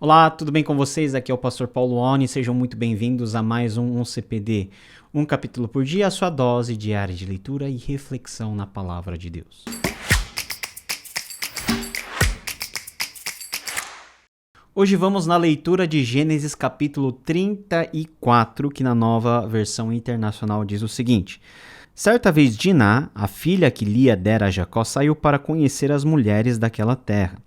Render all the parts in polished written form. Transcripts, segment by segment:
Olá, tudo bem com vocês? Aqui é o Pastor Paulo Oni, sejam muito bem-vindos a mais um CPD, um capítulo por dia, a sua dose diária de leitura e reflexão na Palavra de Deus. Hoje vamos na leitura de Gênesis capítulo 34, que na nova versão internacional diz o seguinte: Certa vez Diná, a filha que Lia dera a Jacó, saiu para conhecer as mulheres daquela terra.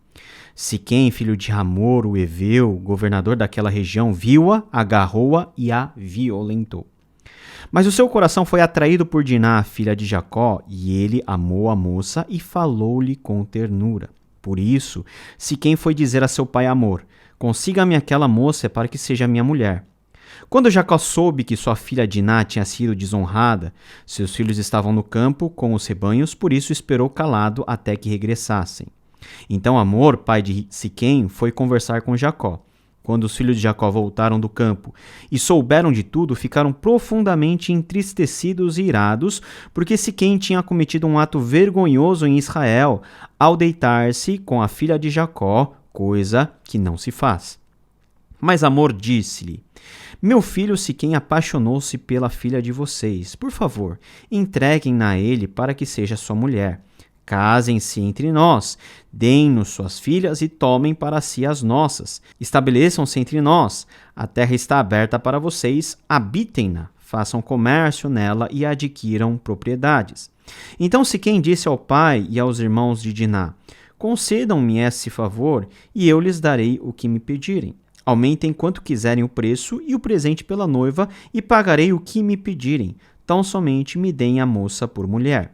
Siquém, filho de Hamor, o Heveu, governador daquela região, viu-a, agarrou-a e a violentou. Mas o seu coração foi atraído por Diná, filha de Jacó, e ele amou a moça e falou-lhe com ternura. Por isso, Siquém foi dizer a seu pai Hamor: Consiga-me aquela moça para que seja minha mulher. Quando Jacó soube que sua filha Diná tinha sido desonrada, seus filhos estavam no campo com os rebanhos, por isso esperou calado até que regressassem. Então Hamor, pai de Siquém, foi conversar com Jacó. Quando os filhos de Jacó voltaram do campo e souberam de tudo, ficaram profundamente entristecidos e irados, porque Siquém tinha cometido um ato vergonhoso em Israel ao deitar-se com a filha de Jacó, coisa que não se faz. Mas Hamor disse-lhe: Meu filho Siquém apaixonou-se pela filha de vocês. Por favor, entreguem-na a ele para que seja sua mulher. Casem-se entre nós, deem-nos suas filhas e tomem para si as nossas. Estabeleçam-se entre nós. A terra está aberta para vocês, habitem-na, façam comércio nela e adquiram propriedades. Então Siquém disse ao pai e aos irmãos de Diná: Concedam-me esse favor e eu lhes darei o que me pedirem. Aumentem quanto quiserem o preço e o presente pela noiva e pagarei o que me pedirem. Tão somente me deem a moça por mulher.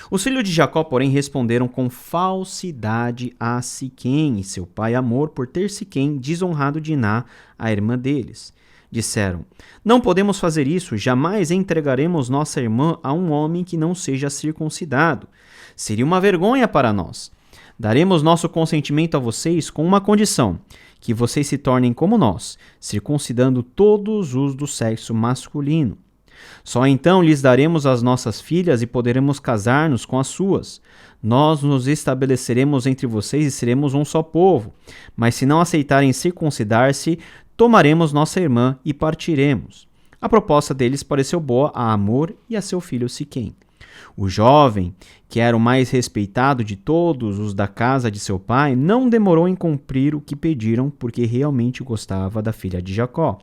Os filhos de Jacó, porém, responderam com falsidade a Siquém e seu pai Hamor por ter Siquém desonrado Diná, a irmã deles. Disseram: Não podemos fazer isso, jamais entregaremos nossa irmã a um homem que não seja circuncidado. Seria uma vergonha para nós. Daremos nosso consentimento a vocês com uma condição: que vocês se tornem como nós, circuncidando todos os do sexo masculino. Só então lhes daremos as nossas filhas e poderemos casar-nos com as suas. Nós nos estabeleceremos entre vocês e seremos um só povo. Mas se não aceitarem circuncidar-se, tomaremos nossa irmã e partiremos. A proposta deles pareceu boa a Hamor e a seu filho Siquém. O jovem, que era o mais respeitado de todos os da casa de seu pai, não demorou em cumprir o que pediram, porque realmente gostava da filha de Jacó.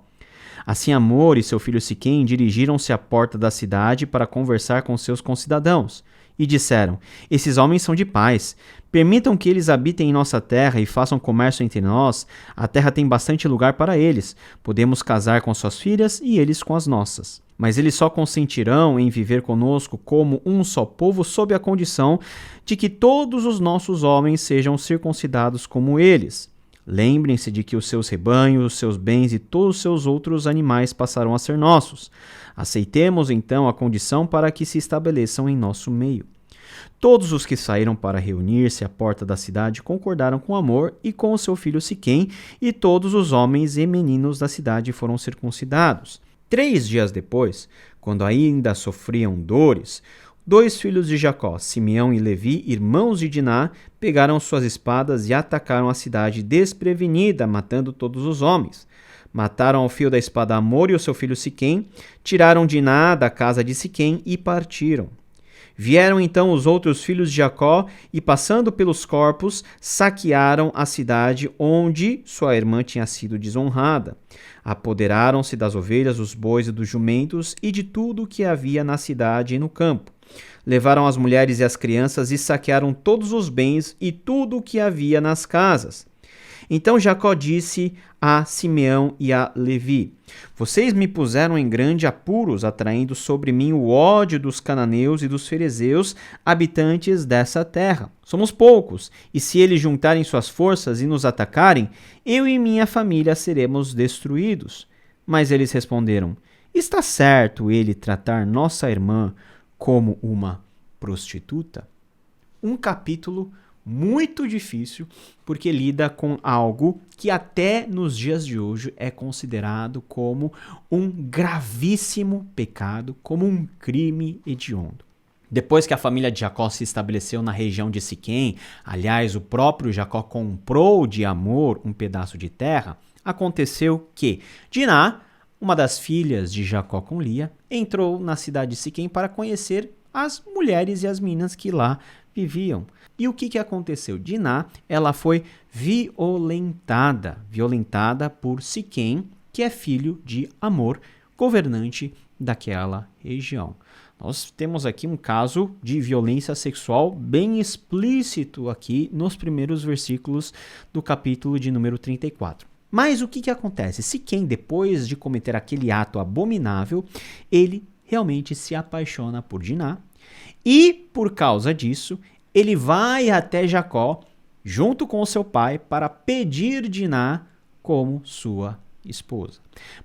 Assim Hamor e seu filho Siquém dirigiram-se à porta da cidade para conversar com seus concidadãos, e disseram: Esses homens são de paz. Permitam que eles habitem em nossa terra e façam comércio entre nós. A terra tem bastante lugar para eles. Podemos casar com suas filhas e eles com as nossas. Mas eles só consentirão em viver conosco como um só povo sob a condição de que todos os nossos homens sejam circuncidados como eles. Lembrem-se de que os seus rebanhos, os seus bens e todos os seus outros animais passarão a ser nossos. Aceitemos então a condição para que se estabeleçam em nosso meio. Todos os que saíram para reunir-se à porta da cidade concordaram com Hamor e com o seu filho Siquém, e todos os homens e meninos da cidade foram circuncidados. 3 dias depois, quando ainda sofriam dores, 2 filhos de Jacó, Simeão e Levi, irmãos de Diná, pegaram suas espadas e atacaram a cidade desprevenida, matando todos os homens. Mataram ao fio da espada Hamor e o seu filho Siquém, tiraram Diná da casa de Siquém e partiram. Vieram então os outros filhos de Jacó e, passando pelos corpos, saquearam a cidade onde sua irmã tinha sido desonrada. Apoderaram-se das ovelhas, dos bois e dos jumentos e de tudo o que havia na cidade e no campo. Levaram as mulheres e as crianças e saquearam todos os bens e tudo o que havia nas casas. Então Jacó disse a Simeão e a Levi: Vocês me puseram em grande apuros, atraindo sobre mim o ódio dos cananeus e dos ferezeus, habitantes dessa terra. Somos poucos, e se eles juntarem suas forças e nos atacarem, eu e minha família seremos destruídos. Mas eles responderam: Está certo ele tratar nossa irmã como uma prostituta? Um capítulo muito difícil, porque lida com algo que até nos dias de hoje é considerado como um gravíssimo pecado, como um crime hediondo. Depois que a família de Jacó se estabeleceu na região de Siquém, aliás, o próprio Jacó comprou de Amor um pedaço de terra, aconteceu que Diná, uma das filhas de Jacó com Lia, entrou na cidade de Siquém para conhecer as mulheres e as meninas que lá viviam. E o que aconteceu? Diná, ela foi violentada por Siquém, que é filho de Amor, governante daquela região. Nós temos aqui um caso de violência sexual bem explícito aqui nos primeiros versículos do capítulo de número 34. Mas o que acontece? Siquém, depois de cometer aquele ato abominável, ele realmente se apaixona por Diná e, por causa disso, ele vai até Jacó, junto com seu pai, para pedir Diná como sua esposa.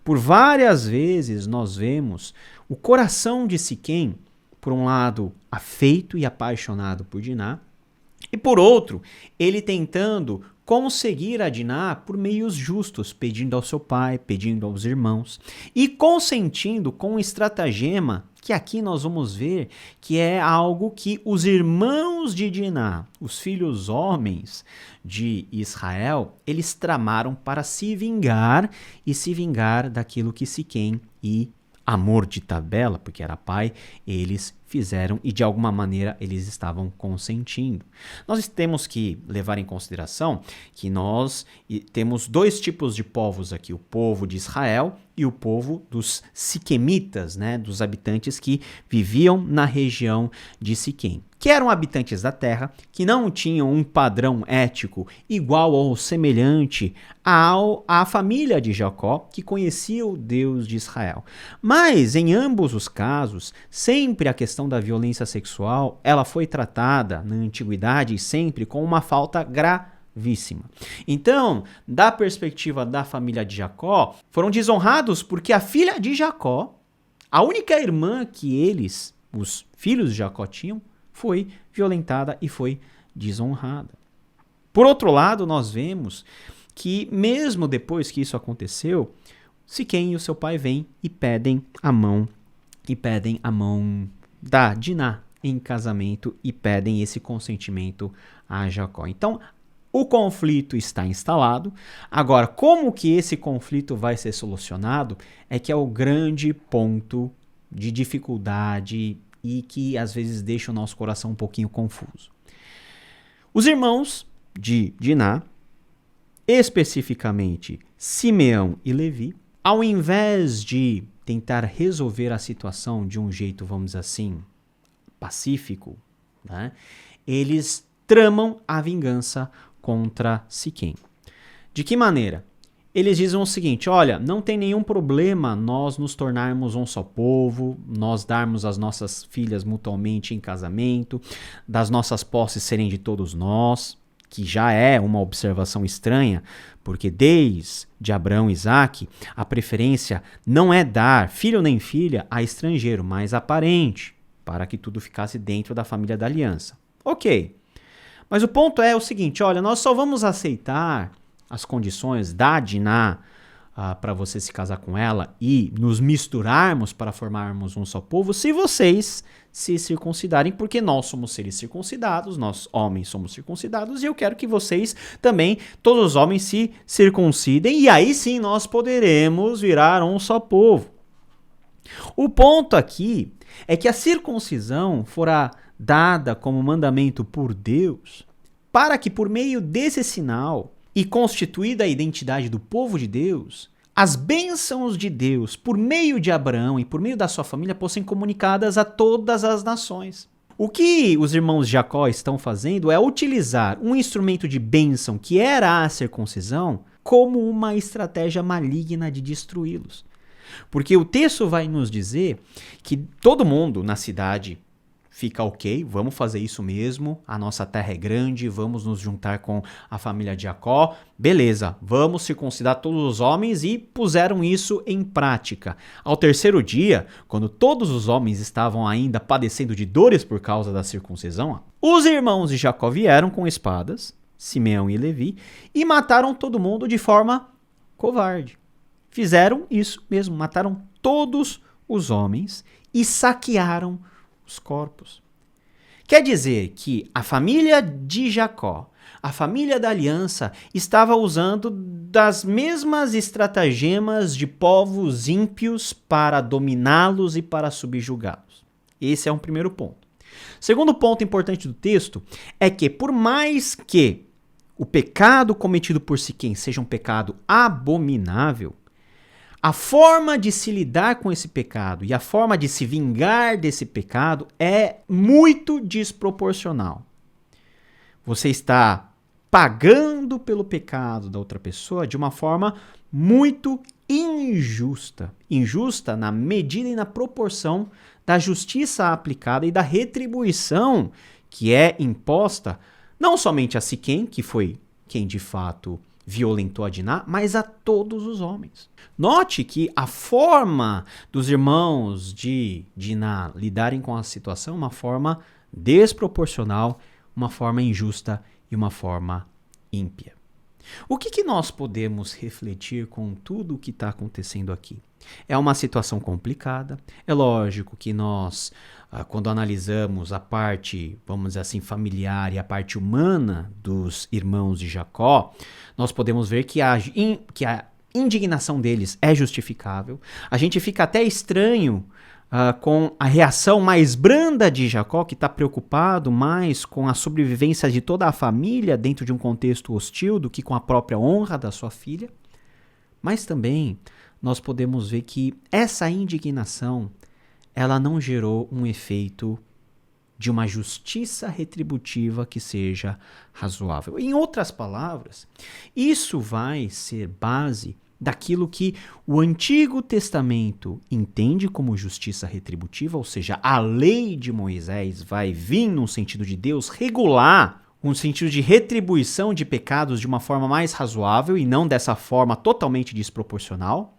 Por várias vezes nós vemos o coração de Siquém, por um lado, afeito e apaixonado por Diná, e por outro, ele tentando conseguir a Diná por meios justos, pedindo ao seu pai, pedindo aos irmãos, e consentindo com um estratagema que aqui nós vamos ver que é algo que os irmãos de Diná, os filhos homens de Israel, eles tramaram para se vingar e se vingar daquilo que Siquém e Amor de Tabela, porque era pai, eles fizeram e de alguma maneira eles estavam consentindo. Nós temos que levar em consideração que nós temos dois tipos de povos aqui, o povo de Israel e o povo dos siquemitas, né, dos habitantes que viviam na região de Siquém, que eram habitantes da terra, que não tinham um padrão ético igual ou semelhante à família de Jacó, que conhecia o Deus de Israel. Mas, em ambos os casos, sempre a questão da violência sexual, ela foi tratada na antiguidade sempre com uma falta gravíssima. Então, da perspectiva da família de Jacó, foram desonrados porque a filha de Jacó, a única irmã que eles, os filhos de Jacó, tinham, foi violentada e foi desonrada. Por outro lado, nós vemos que mesmo depois que isso aconteceu, Siquém e o seu pai vêm e pedem a mão da Diná em casamento e pedem esse consentimento a Jacó. Então, o conflito está instalado. Agora, como que esse conflito vai ser solucionado é que é o grande ponto de dificuldade e que às vezes deixa o nosso coração um pouquinho confuso. Os irmãos de Diná, especificamente Simeão e Levi, ao invés de tentar resolver a situação de um jeito, vamos dizer assim, pacífico, né, eles tramam a vingança contra Siquém. De que maneira? Eles dizem o seguinte: olha, não tem nenhum problema nós nos tornarmos um só povo, nós darmos as nossas filhas mutuamente em casamento, das nossas posses serem de todos nós, que já é uma observação estranha, porque desde Abraão e Isaque, a preferência não é dar filho nem filha a estrangeiro, mas a parente, para que tudo ficasse dentro da família da aliança. Ok, mas o ponto é o seguinte: olha, nós só vamos aceitar as condições da Diná para você se casar com ela e nos misturarmos para formarmos um só povo se vocês se circuncidarem, porque nós somos seres circuncidados, nós homens somos circuncidados, e eu quero que vocês também, todos os homens, se circuncidem, e aí sim nós poderemos virar um só povo. O ponto aqui é que a circuncisão fora dada como mandamento por Deus para que, por meio desse sinal e constituída a identidade do povo de Deus, as bênçãos de Deus, por meio de Abraão e por meio da sua família, fossem comunicadas a todas as nações. O que os irmãos de Jacó estão fazendo é utilizar um instrumento de bênção, que era a circuncisão, como uma estratégia maligna de destruí-los. Porque o texto vai nos dizer que todo mundo na cidade fica ok, vamos fazer isso mesmo, a nossa terra é grande, vamos nos juntar com a família de Jacó, beleza, vamos circuncidar todos os homens, e puseram isso em prática. Ao terceiro dia, quando todos os homens estavam ainda padecendo de dores por causa da circuncisão, os irmãos de Jacó vieram com espadas, Simeão e Levi, e mataram todo mundo de forma covarde. Fizeram isso mesmo, mataram todos os homens e saquearam os corpos. Quer dizer que a família de Jacó, a família da aliança, estava usando das mesmas estratagemas de povos ímpios para dominá-los e para subjugá-los. Esse é um primeiro ponto. Segundo ponto importante do texto é que, por mais que o pecado cometido por Siquém seja um pecado abominável, a forma de se lidar com esse pecado e a forma de se vingar desse pecado é muito desproporcional. Você está pagando pelo pecado da outra pessoa de uma forma muito injusta. Injusta na medida e na proporção da justiça aplicada e da retribuição que é imposta não somente a Siquém, que foi quem de fato violentou a Diná, mas a todos os homens. Note que a forma dos irmãos de Diná lidarem com a situação é uma forma desproporcional, uma forma injusta e uma forma ímpia. O que nós podemos refletir com tudo o que está acontecendo aqui? É uma situação complicada. É lógico que nós, quando analisamos a parte, vamos dizer assim, familiar e a parte humana dos irmãos de Jacó, nós podemos ver que a indignação deles é justificável. A gente fica até estranho com a reação mais branda de Jacó, que está preocupado mais com a sobrevivência de toda a família dentro de um contexto hostil do que com a própria honra da sua filha. Mas também nós podemos ver que essa indignação ela não gerou um efeito de uma justiça retributiva que seja razoável. Em outras palavras, isso vai ser base daquilo que o Antigo Testamento entende como justiça retributiva, ou seja, a lei de Moisés vai vir no sentido de Deus regular um sentido de retribuição de pecados de uma forma mais razoável e não dessa forma totalmente desproporcional.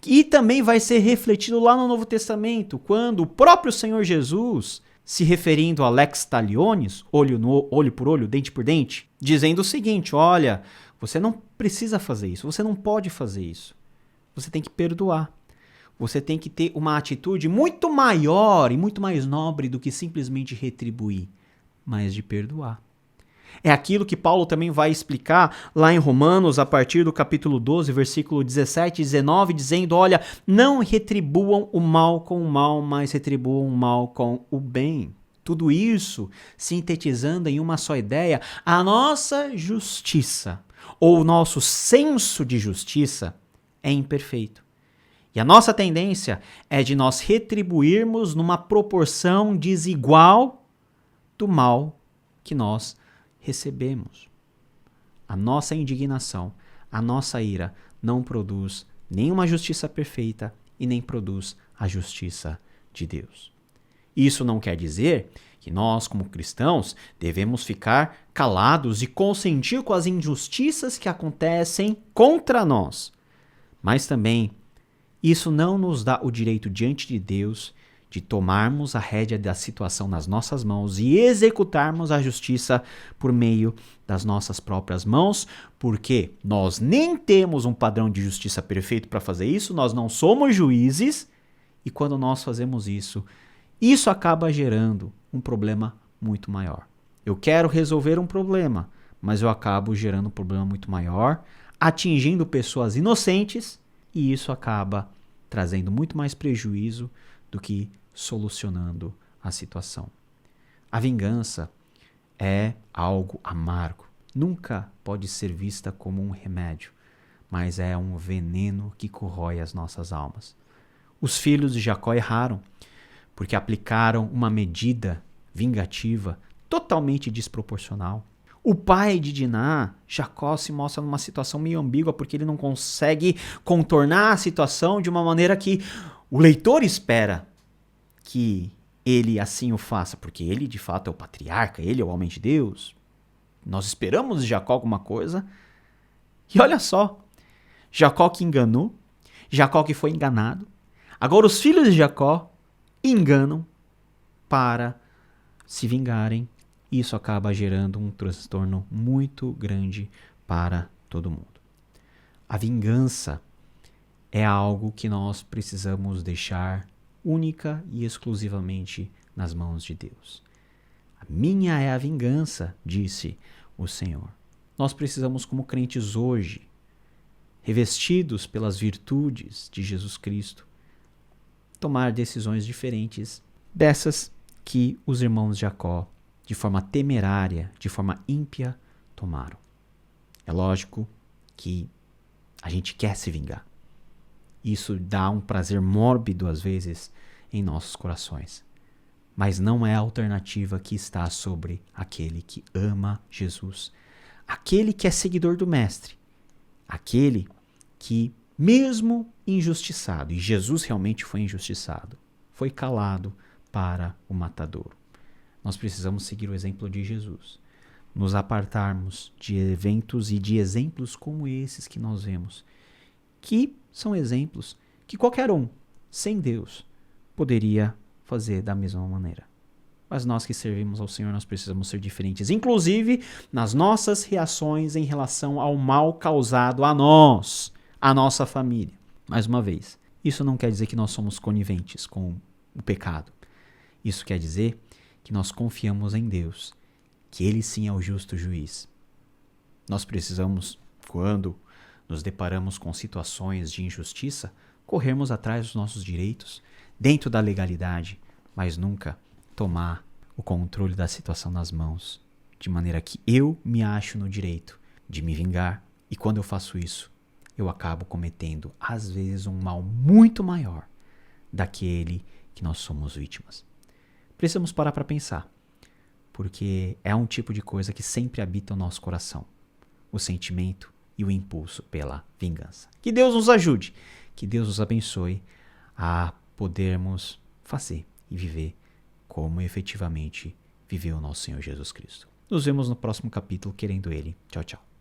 E também vai ser refletido lá no Novo Testamento, quando o próprio Senhor Jesus, se referindo a lex talionis, olho por olho, dente por dente, dizendo o seguinte: olha, você não precisa fazer isso, você não pode fazer isso. Você tem que perdoar. Você tem que ter uma atitude muito maior e muito mais nobre do que simplesmente retribuir, mas de perdoar. É aquilo que Paulo também vai explicar lá em Romanos, a partir do capítulo 12, versículo 17 e 19, dizendo: olha, não retribuam o mal com o mal, mas retribuam o mal com o bem. Tudo isso sintetizando em uma só ideia: a nossa justiça, ou o nosso senso de justiça, é imperfeito. E a nossa tendência é de nós retribuirmos numa proporção desigual do mal que nós recebemos. A nossa indignação, a nossa ira não produz nenhuma justiça perfeita e nem produz a justiça de Deus. Isso não quer dizer que nós, como cristãos, devemos ficar calados e consentir com as injustiças que acontecem contra nós. Mas também, isso não nos dá o direito diante de Deus de tomarmos a rédea da situação nas nossas mãos e executarmos a justiça por meio das nossas próprias mãos, porque nós nem temos um padrão de justiça perfeito para fazer isso, nós não somos juízes, e quando nós fazemos isso, isso acaba gerando um problema muito maior. Eu quero resolver um problema, mas eu acabo gerando um problema muito maior, atingindo pessoas inocentes, e isso acaba trazendo muito mais prejuízo do que solucionando a situação. A vingança é algo amargo. Nunca pode ser vista como um remédio, mas é um veneno que corrói as nossas almas. Os filhos de Jacó erraram, porque aplicaram uma medida vingativa totalmente desproporcional. O pai de Diná, Jacó, se mostra numa situação meio ambígua, porque ele não consegue contornar a situação de uma maneira que o leitor espera que ele assim o faça, porque ele de fato é o patriarca, ele é o homem de Deus. Nós esperamos de Jacó alguma coisa. E olha só, Jacó que enganou, Jacó que foi enganado. Agora os filhos de Jacó enganam para se vingarem. Isso acaba gerando um transtorno muito grande para todo mundo. A vingança é algo que nós precisamos deixar única e exclusivamente nas mãos de Deus. A minha é a vingança, disse o Senhor. Nós precisamos, como crentes hoje, revestidos pelas virtudes de Jesus Cristo, tomar decisões diferentes dessas que os irmãos de Jacó, de forma temerária, de forma ímpia, tomaram. É lógico que a gente quer se vingar. Isso dá um prazer mórbido, às vezes, em nossos corações. Mas não é a alternativa que está sobre aquele que ama Jesus. Aquele que é seguidor do Mestre. Aquele que, mesmo injustiçado, e Jesus realmente foi injustiçado, foi calado para o matadouro. Nós precisamos seguir o exemplo de Jesus. Nos apartarmos de eventos e de exemplos como esses que nós vemos, que são exemplos que qualquer um, sem Deus, poderia fazer da mesma maneira. Mas nós que servimos ao Senhor, nós precisamos ser diferentes, inclusive nas nossas reações em relação ao mal causado a nós, a nossa família. Mais uma vez, isso não quer dizer que nós somos coniventes com o pecado. Isso quer dizer que nós confiamos em Deus, que Ele sim é o justo juiz. Nós precisamos, quando nos deparamos com situações de injustiça, corrermos atrás dos nossos direitos, dentro da legalidade, mas nunca tomar o controle da situação nas mãos, de maneira que eu me acho no direito de me vingar, e quando eu faço isso, eu acabo cometendo, às vezes, um mal muito maior daquele que nós somos vítimas. Precisamos parar para pensar, porque é um tipo de coisa que sempre habita o nosso coração, o sentimento e o impulso pela vingança. Que Deus nos ajude, que Deus nos abençoe a podermos fazer e viver como efetivamente viveu o nosso Senhor Jesus Cristo. Nos vemos no próximo capítulo, querendo Ele. Tchau, tchau.